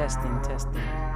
Testing, testing.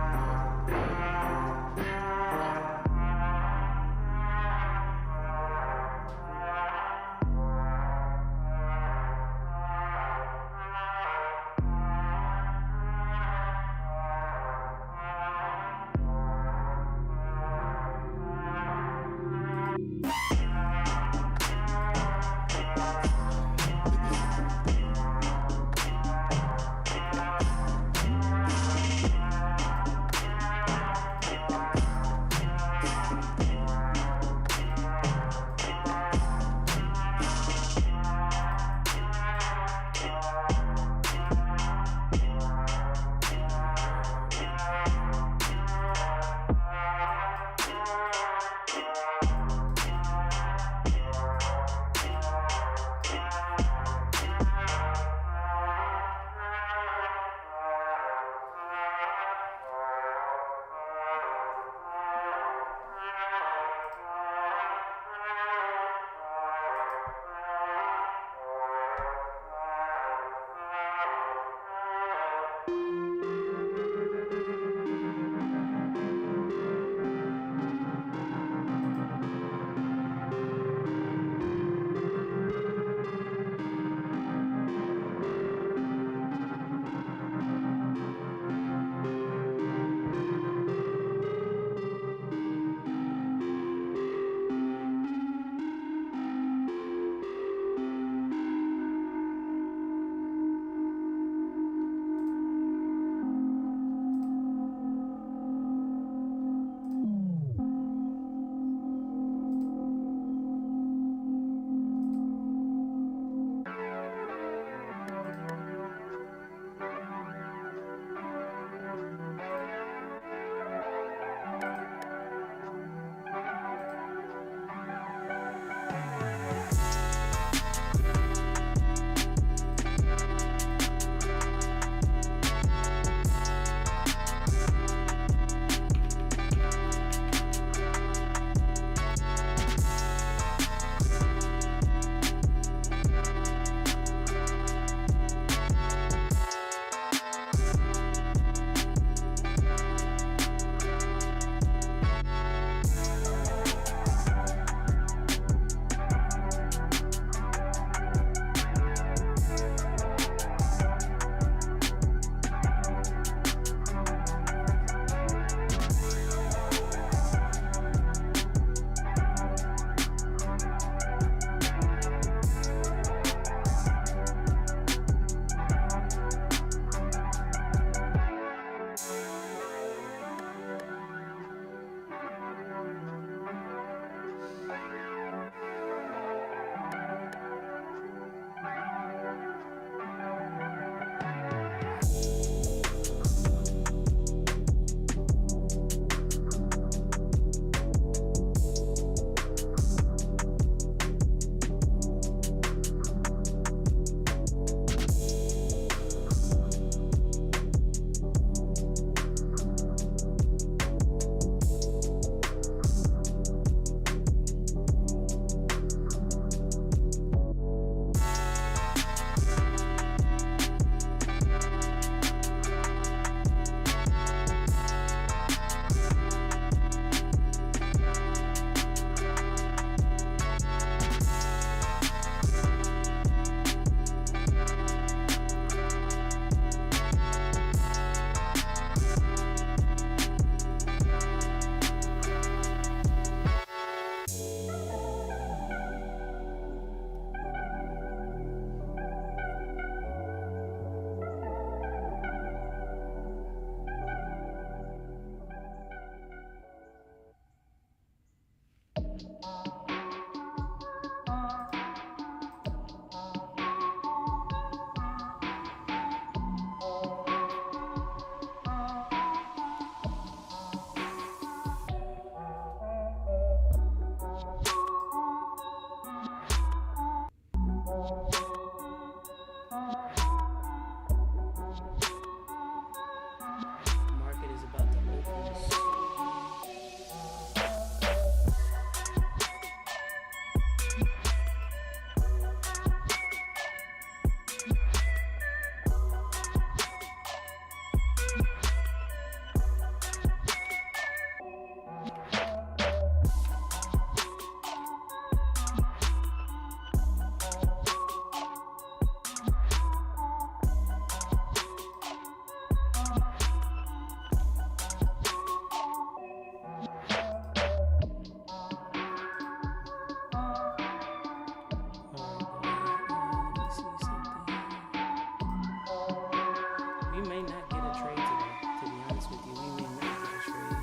we may not get a trade today. To be honest with you, we may not get a trade.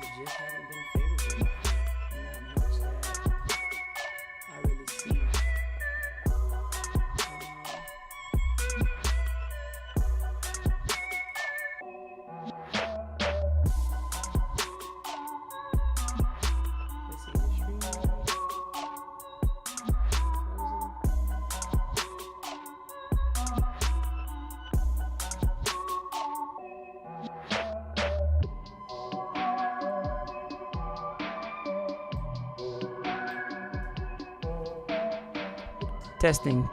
We just haven't been favorable. Not much that I really see. Let's see the stream. Testing.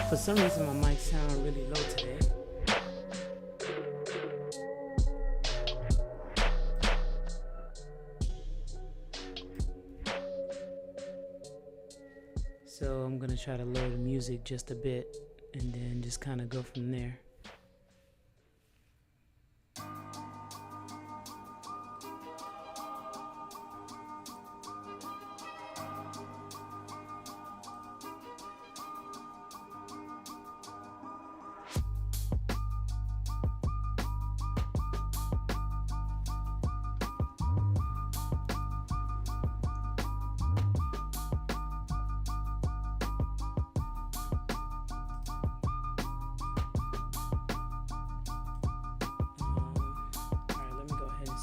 For some reason, my mic sounds really low today. So I'm gonna try to lower the music just a bit and then just kind of go from there.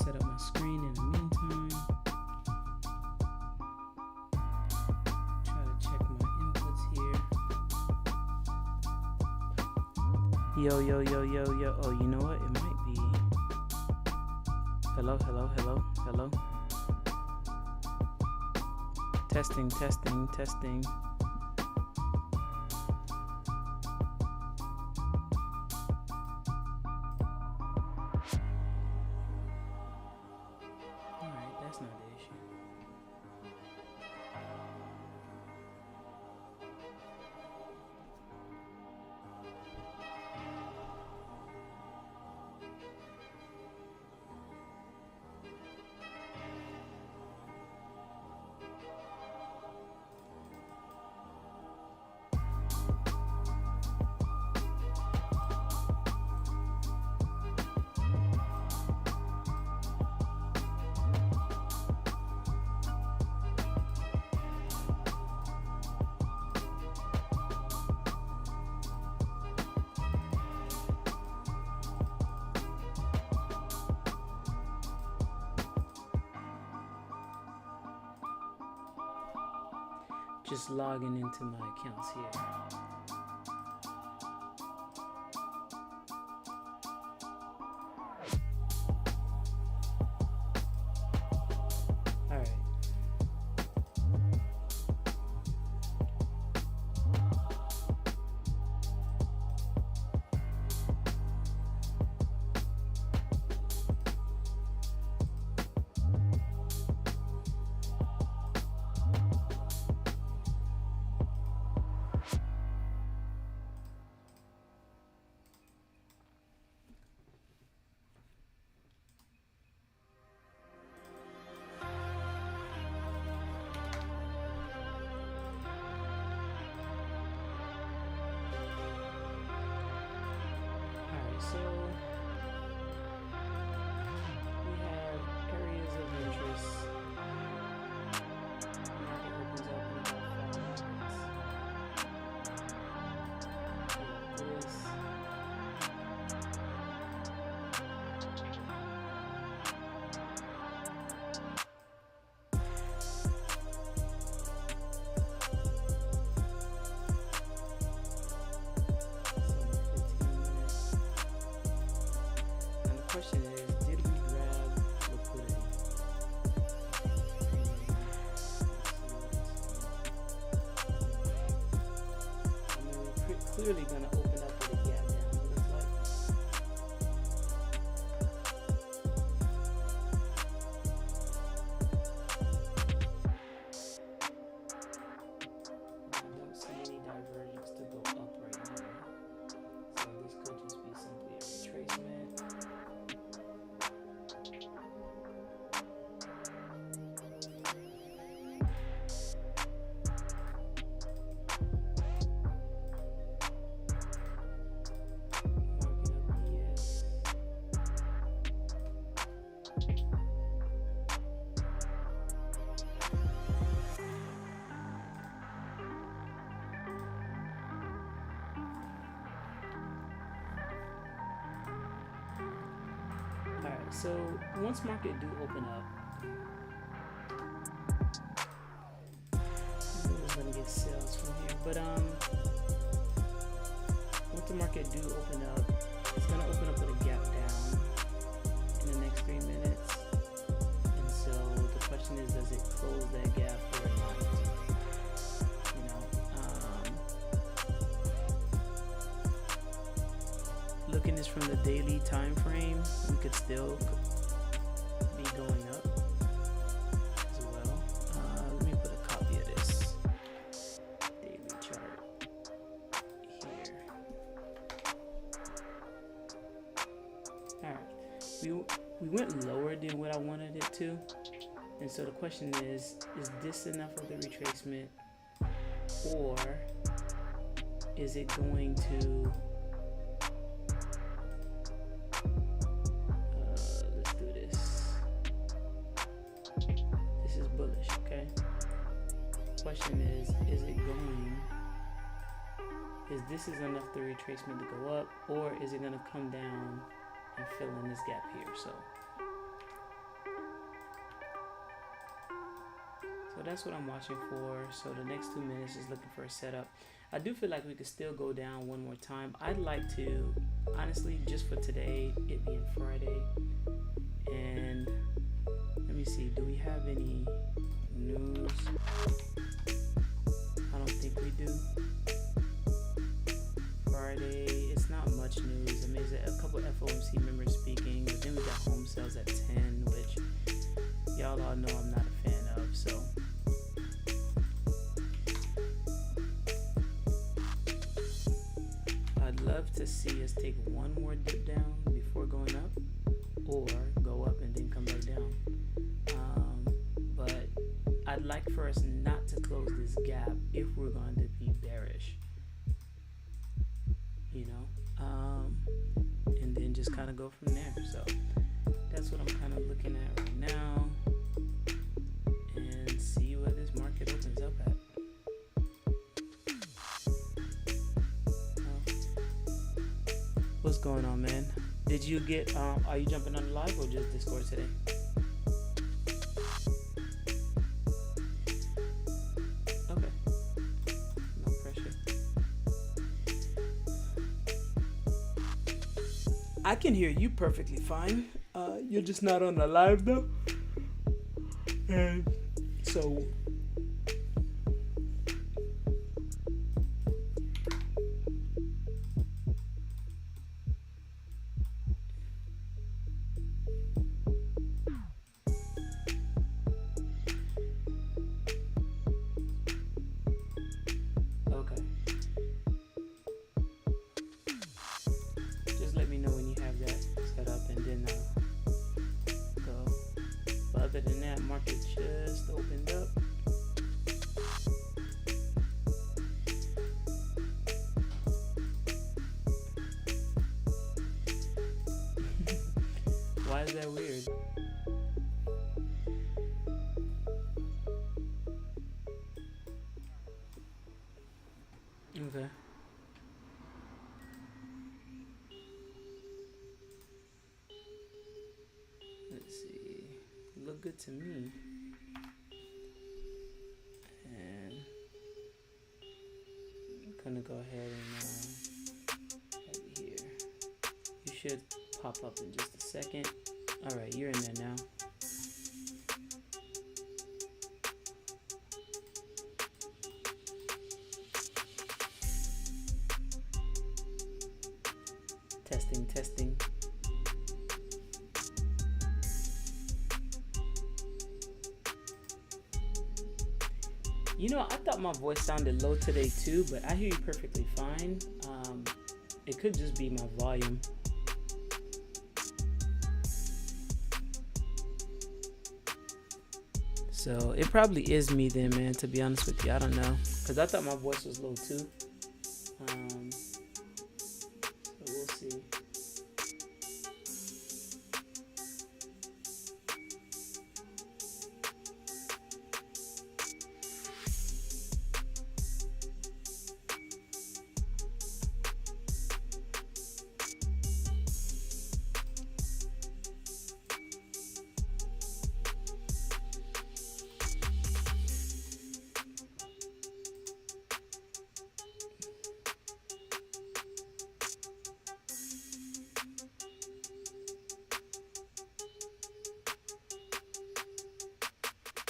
Set up my screen in the meantime. Try to check my inputs here. Yo. Oh, you know what? It might be. Hello. Testing. That's not the issue. Just logging into my accounts here. So we have areas of interest. Market opens up in about 5 minutes. This. Question is, did we grab liquidity? clearly going to open up with a gap down, it looks like. I don't see any divergence to go up right now. So this could just be simply a retracement. Alright, so once market do open up, I'm gonna get sales from here, but once the market do open up, it's gonna open up with a gap down in the next 3 minutes. And so the question is, does it close that gap or not? You know, looking this from the daily time frame, we could still be going up as well. Let me put a copy of this daily chart here. Alright, we went lower than what I wanted it to, and so the question is this enough of the retracement, or is it going to let's do this. This is bullish, okay? Question is it going, is this enough the retracement to go up, or is it going to come down and fill in this gap here? So that's what I'm watching for. So the next 2 minutes is looking for a setup. I do feel like we could still go down one more time. I'd like to, honestly, just for today, it being Friday, and let me see, do we have any news? I don't think we do. Friday, it's not much news. I mean, there's a couple FOMC members speaking, but then we got home sales at 10, which y'all all know I'm not a fan of, so. I'd love to see us take one more dip down before going up, or go up and then come back down. But I'd like for us not to close this gap if we're going to be bearish, you know, and then just kind of go from there. So that's what I'm kind of looking at right now, and see where this market opens up at. What's going on, man? Did you get, are you jumping on the live or just Discord today? Okay. No pressure. I can hear you perfectly fine. You're just not on the live though. And so why is that weird? Okay. Let's see. Look good to me. And I'm gonna go ahead and have it here. You should pop up in just a second. All right, you're in there now. I thought my voice sounded low today too, but I hear you perfectly fine. It could just be my volume. So it probably is me then, man, to be honest with you. I don't know. Because I thought my voice was low too. So we'll see.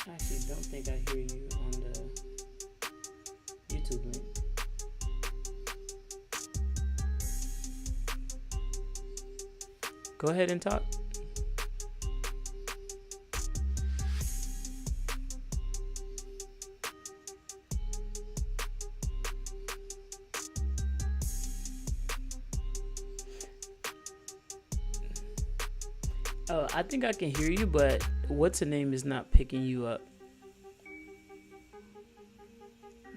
I actually don't think I hear you on the YouTube link. Go ahead and talk. Oh, I think I can hear you, but what's the name is not picking you up.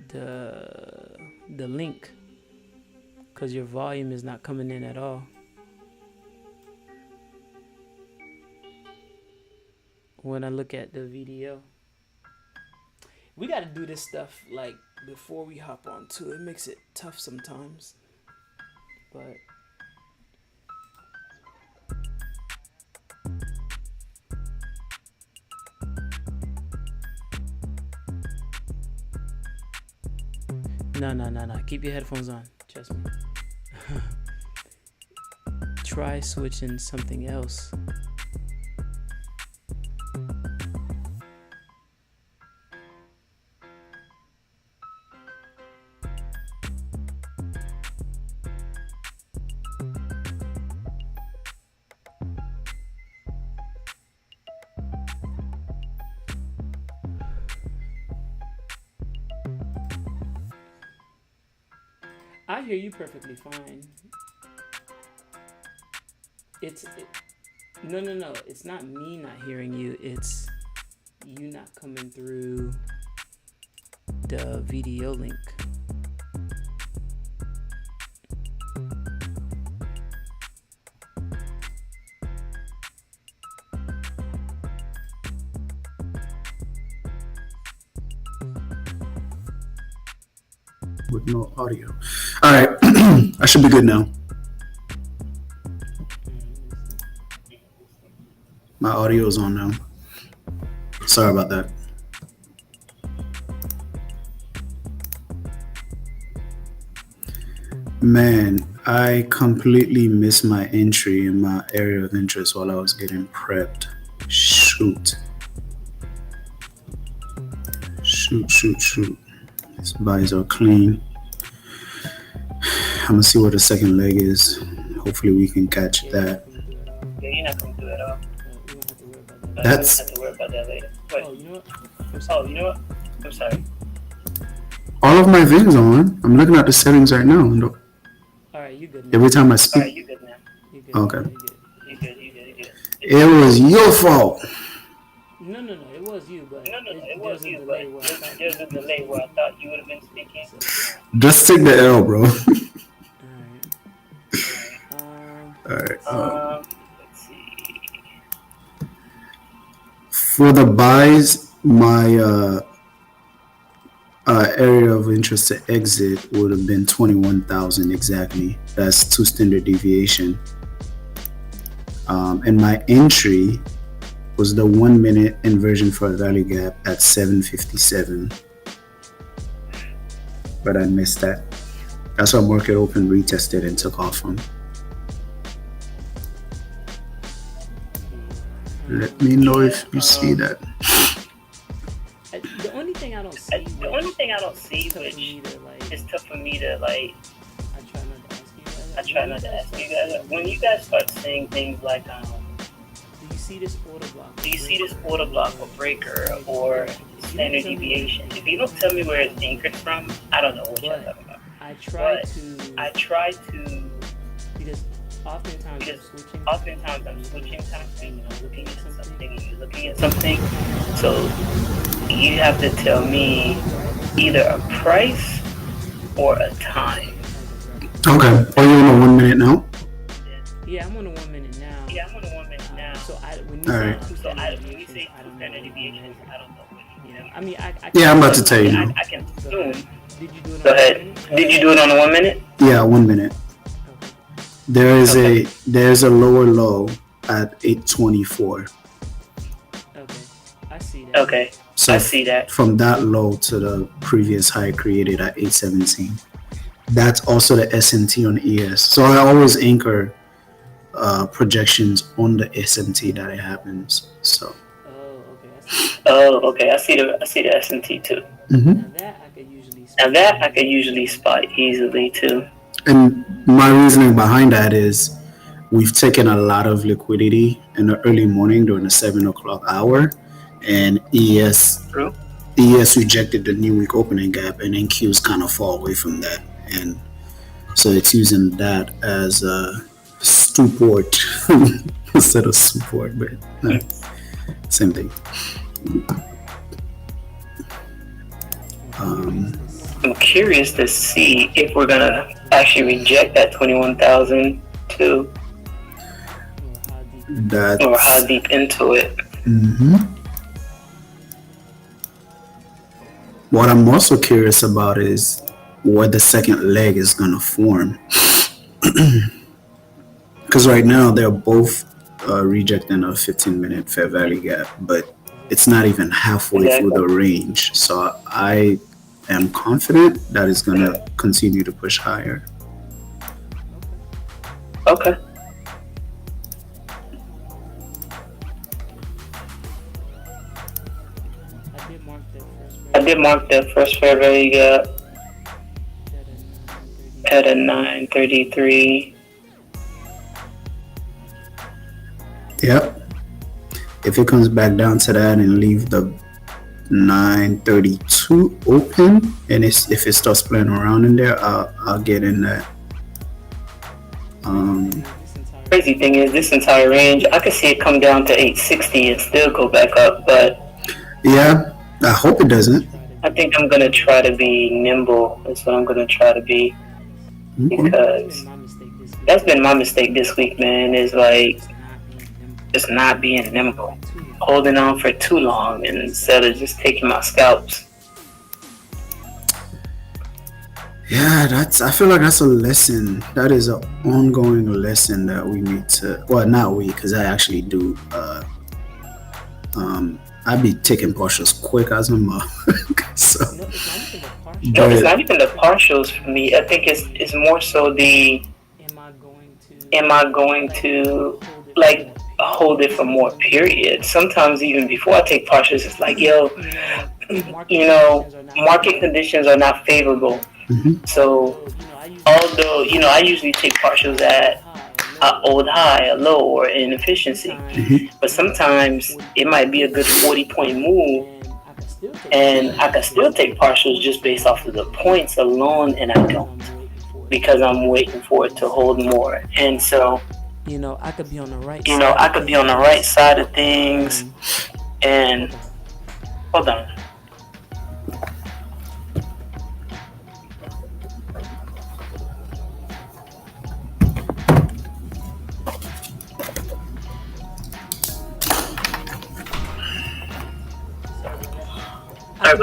The link, because your volume is not coming in at all. When I look at the video, we got to do this stuff like before we hop on to it. Makes it tough sometimes, but no. Keep your headphones on. Trust me. Try switching something else. I hear you perfectly fine. No. It's not me not hearing you. It's you not coming through the video link. With no audio. All right, I should be good now. My audio is on now. Sorry about that. Man, I completely missed my entry in my area of interest while I was getting prepped. Shoot. These buys are clean. I'm gonna see where the second leg is. Hopefully we can catch that. Yeah, you're not gonna do it at all. That's. You don't have to worry about that later. Wait. Oh, you know what? I'm sorry. All of my VINs on. I'm looking at the settings right now. Alright, you good now. Every time I speak. Alright, you good now. You good. Okay. You good. You good. It was your fault. No, it was you, but It was you, but there's a delay where I thought you would have been speaking. Just take the L, bro. Alright. Alright. Let's see. For the buys, my area of interest to exit would have been 21,000 exactly. That's 2 standard deviation. And my entry was the 1 minute inversion for a value gap at 757. But I missed that. That's why market open, retested, and took off from. Let me know if you see that. The only thing I don't see, which is tough for me to like. I try not to ask you guys. When you guys start saying things like, do you see see this order block? Do you see this order block or breaker or standard deviation? If you don't tell me where it's anchored from, I don't know what you're talking about. I try to because oftentimes I'm switching something, looking at something, and you're looking at something. So you have to tell me either a price or a time. Okay. Are you on a 1 minute now? Yeah, I'm on a 1 minute now. So when you All say right. two standard deviations, I don't know. I don't know what you know. I mean, Yeah, I'm about to tell you now. I can assume. Did you do it on Go a ahead. minute? Did you do it on a 1 minute? Yeah, 1 minute. Okay. There's a lower low at 824. Okay. I see that. Okay. So I see that. from that low to the previous high created at 817. That's also the SMT on ES. So I always anchor projections on the SMT that it happens. So. Oh, okay. I see. I see the SMT too. Mm-hmm. Now that I could usually spot easily too. And my reasoning behind that is we've taken a lot of liquidity in the early morning during the 7 o'clock hour, and ES rejected the new week opening gap, and then Qs kind of fall away from that, and so it's using that as a support instead of support, but same thing. I'm curious to see if we're gonna actually reject that 21,000 too, or how deep into it. Mm-hmm. What I'm also curious about is what the second leg is gonna form, because right now they're both rejecting a 15-minute fair value gap, but it's not even halfway through the range. So I am confident that it's going to continue to push higher. Okay. I did mark that first fair value gap at a 933. Yep. If it comes back down to that and leave the 932 open, and if it starts playing around in there, I'll get in that. Crazy thing is, this entire range, I could see it come down to 860 and still go back up, but yeah, I hope it doesn't. I think I'm gonna try to be nimble. That's what I'm gonna try to be, because that's been my mistake this week, man. Is like just not being nimble, holding on for too long instead of just taking my scalps. Yeah, I feel like that's a lesson. That is an ongoing lesson that we need to, well, not we, because I actually do. I be taking partials quick as a mug. So, no, it's not even the partials for me. I think it's more so the am I going to like hold it for more period. Sometimes even before I take partials, it's like, yo, market conditions are not favorable. Mm-hmm. So although, I usually take partials at an old high, a low, or inefficiency. Mm-hmm. But sometimes it might be a good 40-point move, and I can still take partials just based off of the points alone, and I don't, because I'm waiting for it to hold more. And so, I could be on the right side of things, and hold on. I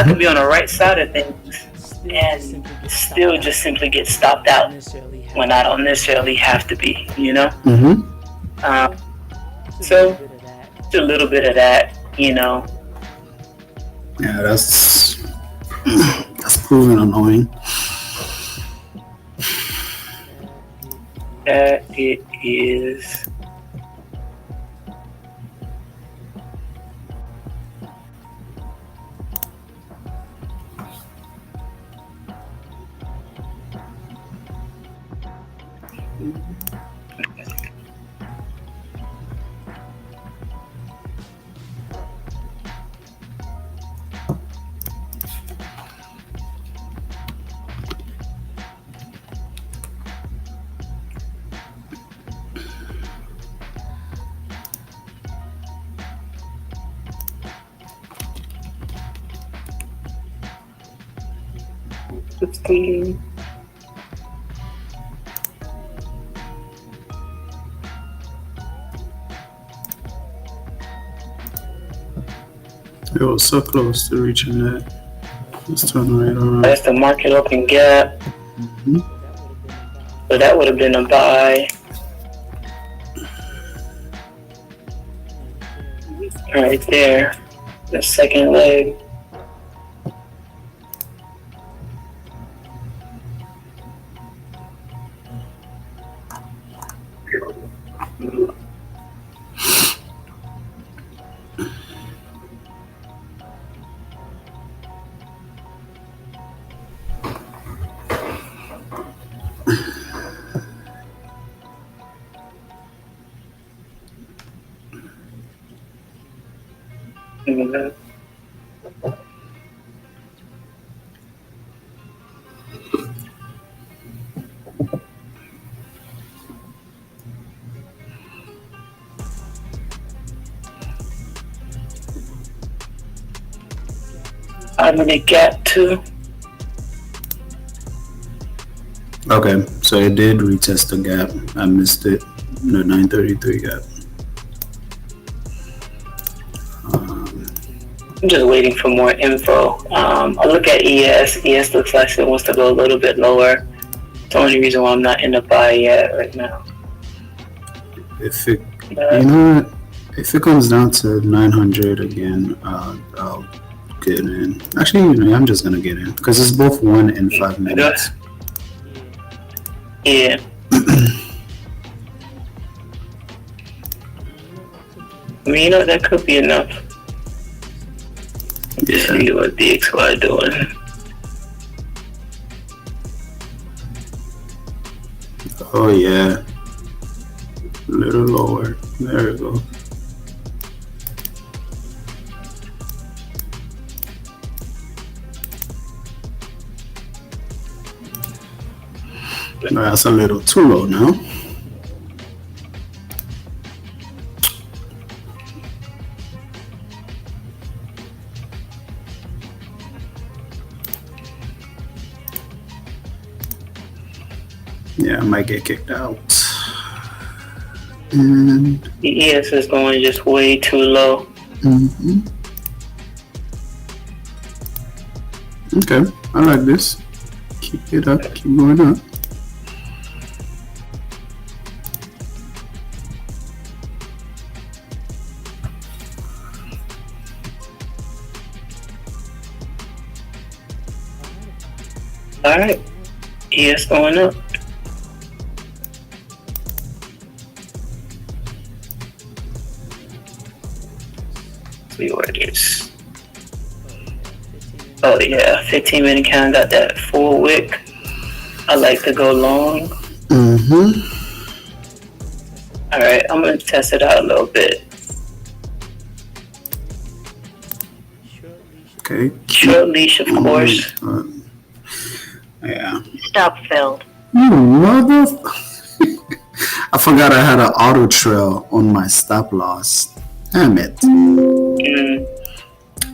could be on the right side of things and still just simply get stopped out when I don't necessarily have to be, Mm-hmm. So just a little bit of that, Yeah, that's proven annoying. That it is. 16. Yo, so close to reaching that. Let's turn right around. That's the market open gap. Mm-hmm. So that would have been a buy. Right there. The second leg. How did it get to? Okay, so it did retest the gap. I missed it. The 933 gap. I'm just waiting for more info. I look at ES. ES looks like it wants to go a little bit lower. It's the only reason why I'm not in the buy yet right now. If it, you know what? If it comes down to 900 again, I'll get in. Actually, you know, I'm just gonna get in because it's both 1 and 5 minutes. Yeah. I mean, you know, that could be enough. Just see what DXY doing. Oh yeah, a little lower. There we go. That's a little too low now. Yeah, I might get kicked out. And The ES is going just way too low. mm-hmm. Okay, I like this. Keep it up, keep going up. Alright. ES going up. See where it is. Oh yeah, 15-minute count, got that full wick. I like to go long. Mm-hmm. Alright, I'm gonna test it out a little bit. Okay. Short leash, of course. Yeah. Stop filled. You mother. I forgot I had an auto trail on my stop loss. Damn it.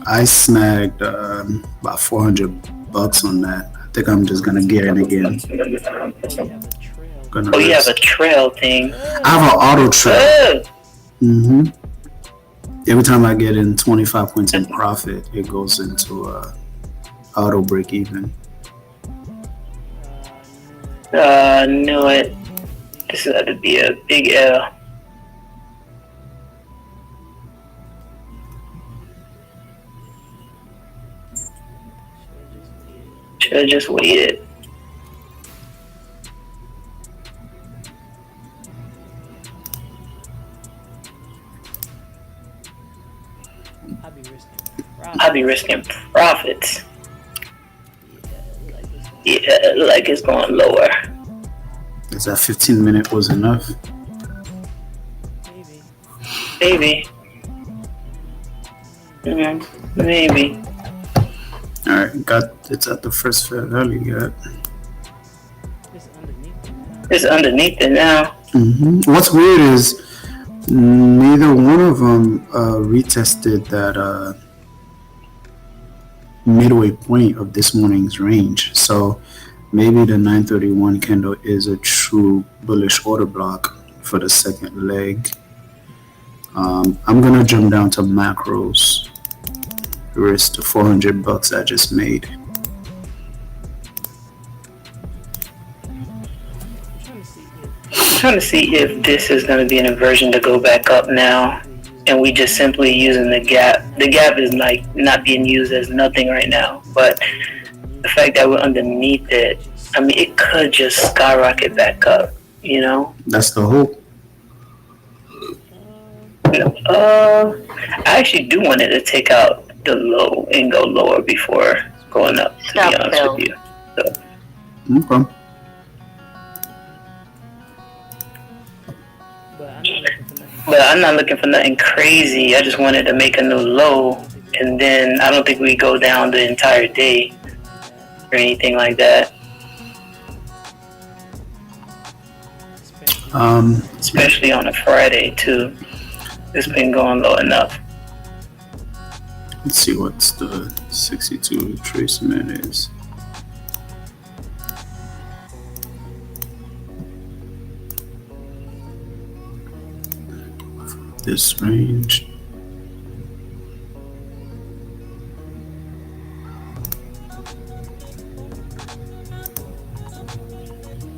I snagged about $400 on that. I think I'm just gonna get in again. Oh, you have a trail thing. I have an auto trail. Mm-hmm. Every time I get in 25 points in profit, it goes into auto break even. Knew it. This had to be a big L. Should've just waited. I'd be risking profits. Yeah, like it's going lower. Is that 15-minute was enough? Maybe. Maybe. Alright, it's at the first fair value yet. It's underneath it now. Mm-hmm. What's weird is neither one of them retested that midway point of this morning's range. So maybe the 931 candle is a true bullish order block for the second leg. I'm gonna jump down to macros. Risk the $400 I just made. I'm trying to see if this is going to be an inversion to go back up now, and we just simply using the gap. The gap is like not being used as nothing right now, but the fact that we're underneath it, I mean, it could just skyrocket back up, you know? That's the hope. I actually do want it to take out the low and go lower before going up, to be honest with you. So. Okay. But I'm not looking for nothing crazy. I just wanted to make a new low, and then I don't think we go down the entire day or anything like that. Especially on a Friday too. It's been going low enough. Let's see what's the 62 retracement is. This range.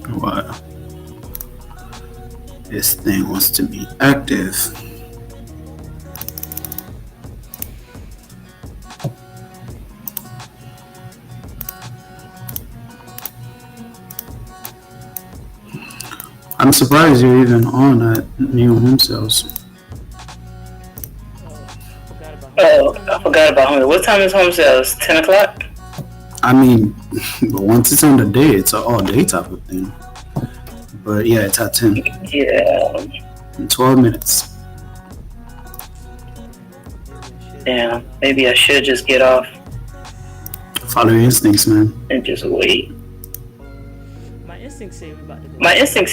Wow. This thing wants to be active. I'm surprised you're even on at new home sales. Oh, I forgot about home. What time is home sales? 10 o'clock? I mean, once it's on the day, it's an all day type of thing. But yeah, it's at 10. Yeah. In 12 minutes. Damn, maybe I should just get off. Follow your instincts, man. And just wait. My instincts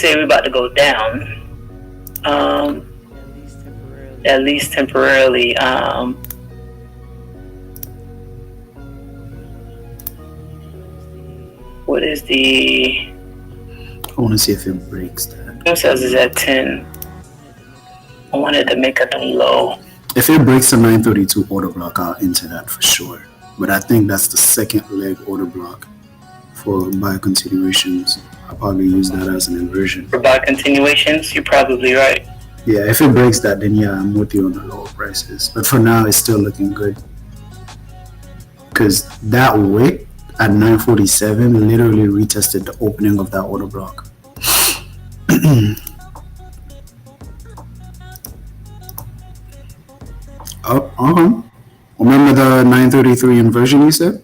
say we're about to go down. At least temporarily. What is the... I want to see if it breaks that. Home sales is at 10. I wanted to make a new low. If it breaks the 932 order block, I'll enter that for sure. But I think that's the second leg order block for buy continuations. I'll probably use that as an inversion. For buy continuations, you're probably right. Yeah, if it breaks that, then yeah, I'm with you on the lower prices. But for now, it's still looking good. Because that wick at 947 literally retested the opening of that order block. Remember the 933 inversion you said?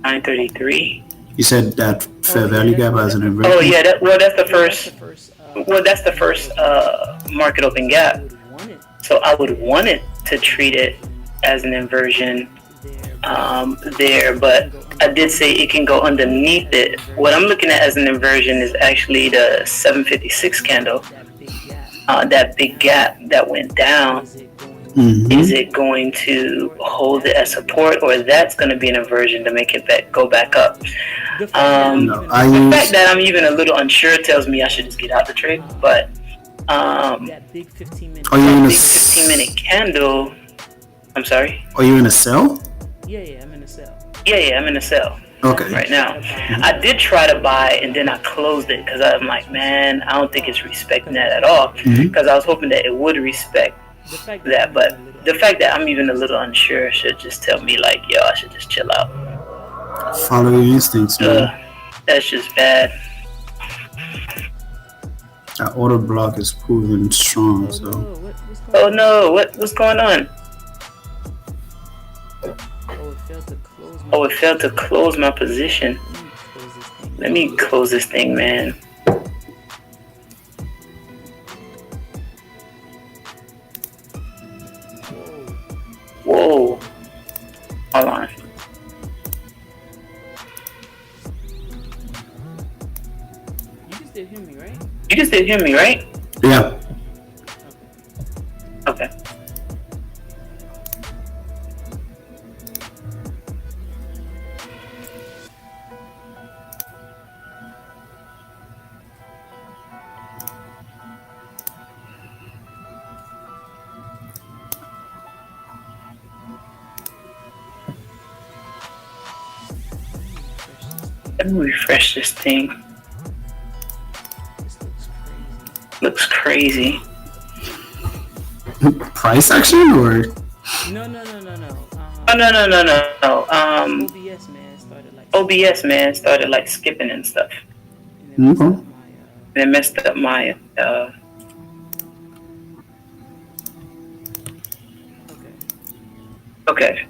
933? You said that fair value gap as an inversion? Oh yeah, that's the first market open gap. So I would want it to treat it as an inversion there, but I did say it can go underneath it. What I'm looking at as an inversion is actually the 756 candle. That big gap that went down. Mm-hmm. Is it going to hold it as support, or that's going to be an inversion to make it go back up? The fact that I'm even a little unsure tells me I should just get out the trade. But that big 15-minute candle. I'm sorry. Are you in a sell? Yeah, I'm in a sell. Yeah, I'm in a sell. Okay. Right now, I did try to buy and then I closed it because I'm like, man, I don't think it's respecting that at all. Because I was hoping that it would respect that, but the fact that I'm even a little unsure should just tell me like, yo, I should just chill out. Follow your instincts, man. That's just bad. That order block is proving strong, so. Oh no, what's going on? It failed to close my position. Let me close this thing, man. Whoa. Hold on. You can still hear me, right? You can still hear me, right? Yeah. Okay. Let me refresh this thing. This looks crazy. Price action or? No. OBS man started like skipping and stuff. and It messed up my Okay.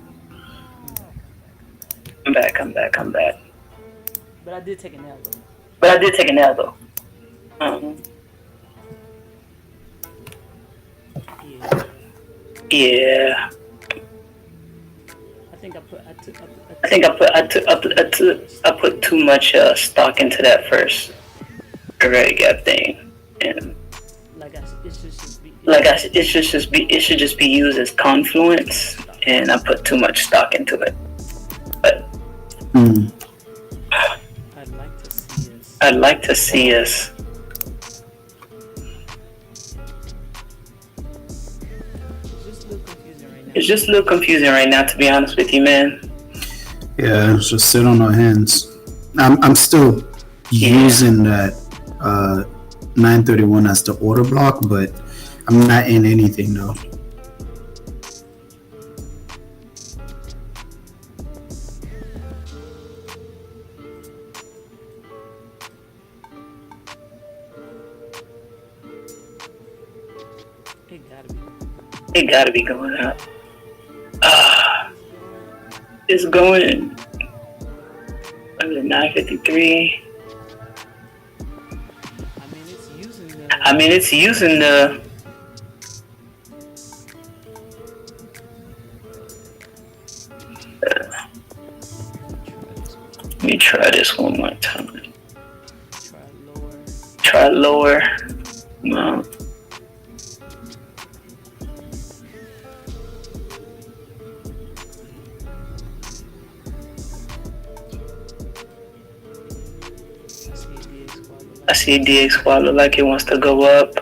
I'm back. But I did take an L though. Yeah. I think I put too much stock into that first already got thing, and it should just be used as confluence, and I put too much stock into it. But I'd like to see us. It's just a little confusing right now, to be honest with you, man. Yeah, just sit on our hands. I'm still using that 931 as the order block, but I'm not in anything though. It gotta be going up. It's going. I'm at 953. I mean, it's using the. Let me try this one more time. Try lower. No. I see DXY look like it wants to go up.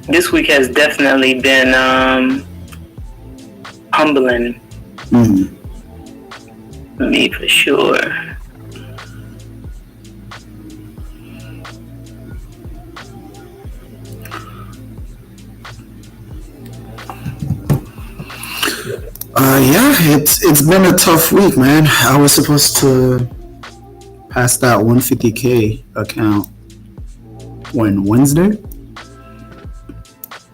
This week has definitely been humbling. Me for sure. Yeah, it's been a tough week, man. I was supposed to pass that 150K account on Wednesday,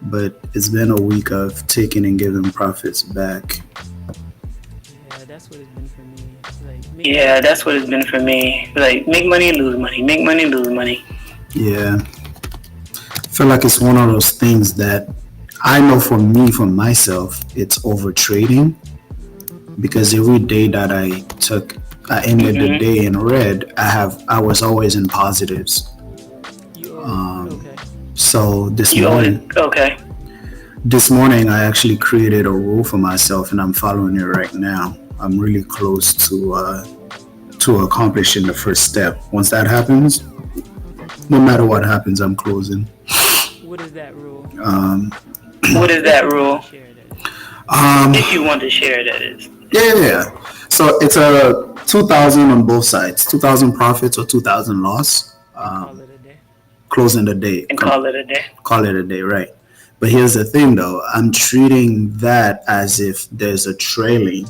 but it's been a week of taking and giving profits back. Yeah, that's what it's been for me. That's what it's been for me. Like, make money, lose money. Make money, lose money. Yeah. I feel like it's one of those things that I know for me, for myself, it's over trading, because every day that I ended the day in red, I was always in positives. So this morning I actually created a rule for myself, and I'm following it right now. I'm really close to to accomplishing the first step. Once that happens, no matter what happens, I'm closing. What is that rule? What is that rule? Share that. If you want to share, that is. Yeah. So it's a 2,000 on both sides, 2,000 profits or 2,000 loss. Call it a day. Closing the day. And call it a day. Call it a day, right? But here's the thing, though. I'm treating that as if there's a trailing.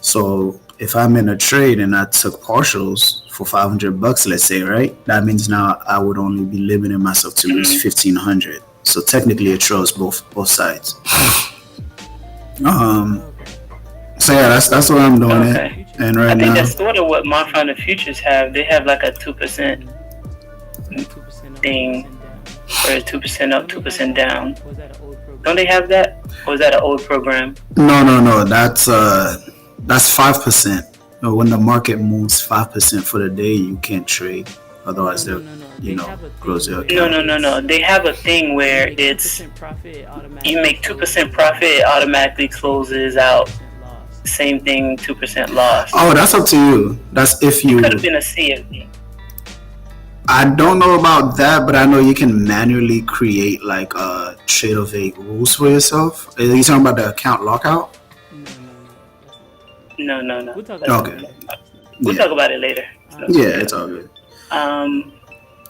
So if I'm in a trade and I took partials for $500, let's say, right? That means now I would only be limiting myself to lose 1,500. So technically, it shows both sides. So yeah, that's what I'm doing. Okay. And right I think now, that's sort of what my founder futures have. They have like a 2% 2% thing, or 2% up, 2% down. Was that an old program? Don't they have that? Or is that an old program? no. That's 5%. When the market moves 5% for the day, you can't trade. Otherwise, they'll close your account. No. They have a thing where it's you make 2% profit, it automatically closes out. Same thing, 2% loss. Oh, that's up to you. That's if you. Could have been a CFD. I don't know about that, but I know you can manually create like a trade of 8 rules for yourself. Are you talking about the account lockout? No. We'll talk about Okay. We'll talk about it later. Yeah, it's all good.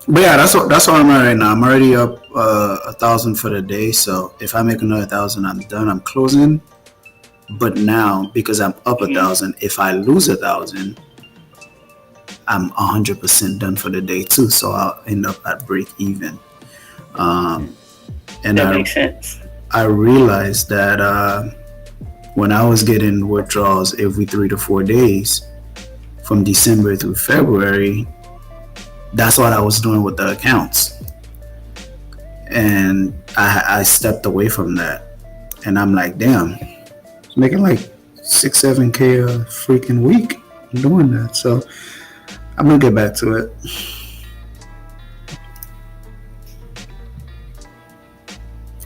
But yeah, that's what I'm at right now. I'm already up 1,000 for the day. So if I make another 1,000, I'm done. I'm closing. But now, because I'm up 1,000, if I lose 1,000, I'm 100% done for the day too. So I'll end up at break even. And that makes sense. I realized that when I was getting withdrawals every 3 to 4 days from December through February, that's what I was doing with the accounts. And I stepped away from that. And I'm like, damn, it's making like 6-7K a freaking week doing that. So I'm gonna get back to it.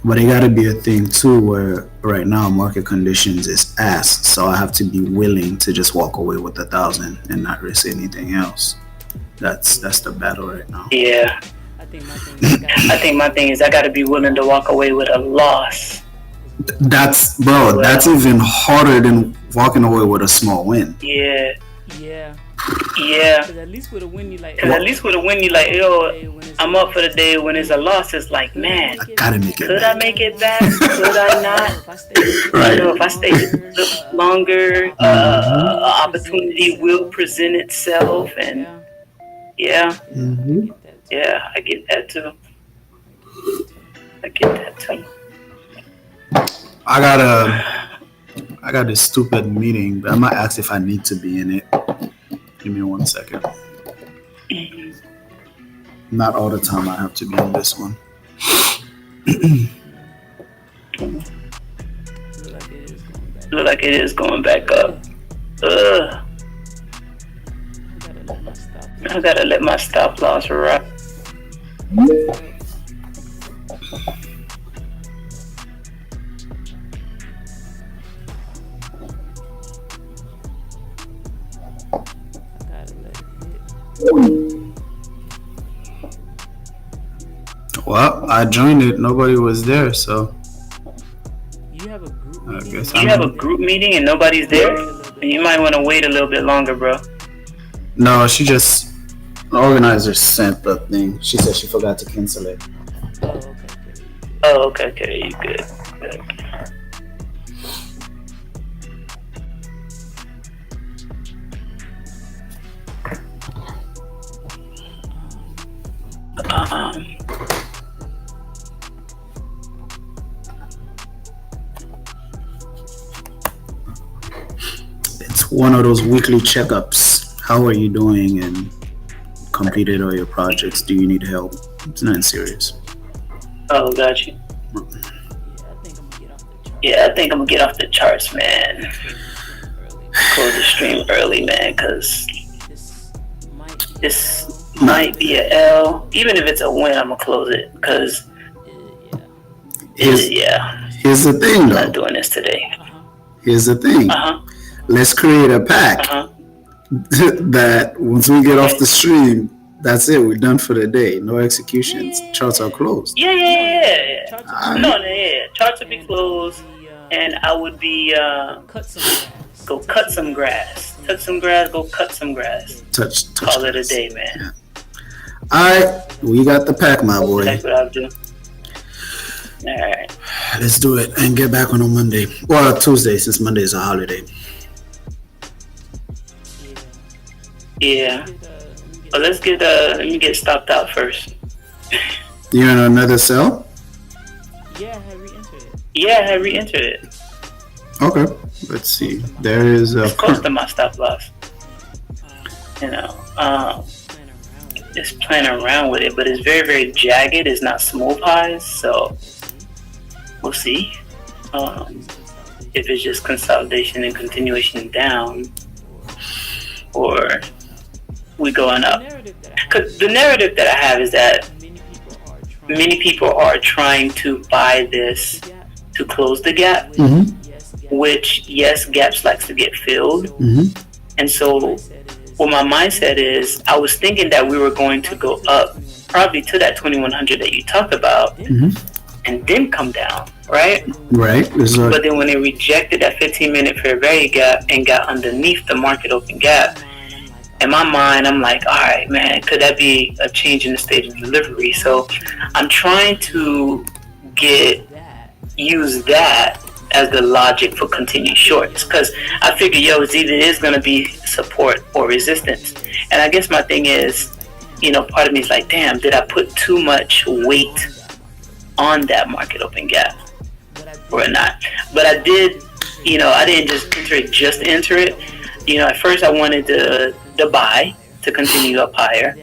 But it gotta be a thing too where right now market conditions is ass. So I have to be willing to just walk away with 1,000 and not risk anything else. That's the battle right now. Yeah. I think my thing is I gotta be willing to walk away with a loss. That's even harder than walking away with a small win. Yeah. Because at least with a win, you like, yo, I'm up for the day. When it's a loss, it's like, man, I gotta make it could back. I make it back? Could I not? Right. If I stay longer, opportunity will present itself, and yeah, I get that too. I got this stupid meeting, but I might ask if I need to be in it. Give me 1 second. Not all the time I have to be in this one. Look like it is going back up. I gotta let my stop loss ride. Well, I joined it. Nobody was there, so. You have a group meeting? You have a group meeting and nobody's there? You might want to wait a little bit longer, bro. No, the organizer sent the thing. She said she forgot to cancel it. Oh, okay. You good. It's one of those weekly checkups. How are you doing and completed all your projects? Do you need help? It's nothing serious. Oh, got you. Yeah, I think I'm gonna get off the charts, man. Close the stream early, man, because this might be a L. Even if it's a win, I'm gonna close it, because Here's the thing, though. I'm not doing this today. Here's the thing. Let's create a pack. that once we get off the stream, that's it. We're done for the day. No executions. Charts are closed. Yeah. Charts would be closed, and I would be cut some grass. Go cut some grass. Touch some grass. Go cut some grass. Touch Call it a grass. day, man. Yeah. All right, we got the pack, my boy. That's what I'll do. All right. Let's do it and get back on a Monday. Well, Tuesday, since Monday is a holiday. Yeah. But let me get stopped out first. You in another cell? Yeah, I re-entered it. Okay, let's see. There is a. It's close to my stop loss. You know, just playing around with it, but it's very, very jagged. It's not smooth highs, so we'll see if it's just consolidation and continuation down, or we going up. Because the narrative that I have is that many people are trying to buy this to close the gap, which, yes, gaps likes to get filled. And so what my mindset is, I was thinking that we were going to go up probably to that 2100 that you talked about, and then come down, right? Right. But then when it rejected that 15-minute fair value gap and got underneath the market open gap, in my mind, I'm like, all right, man, could that be a change in the stage of delivery? So I'm trying to use that as the logic for continued shorts, because I figure, it's either is going to be support or resistance. And I guess my thing is, part of me is like, damn, did I put too much weight on that market open gap or not? But I did, I didn't just enter it. At first I wanted to buy to continue up higher.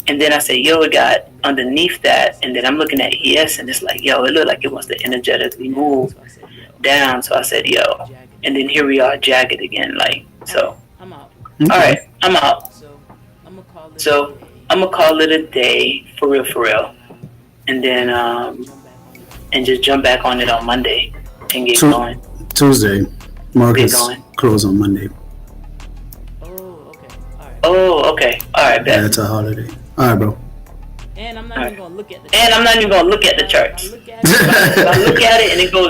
And then I say, it got underneath that. And then I'm looking at ES and it's like, it looked like it wants to energetically move down. So I said, and then here we are jagged again. Like, so, I'm out. All right, I'm out. So I'm gonna call it a day for real. And then, and just jump back on it on Monday and get going. Tuesday, markets close on Monday. Oh, okay. All right, bet. Yeah, it's a holiday. All right, bro. And I'm not even gonna look at the charts. If I look at it and it goes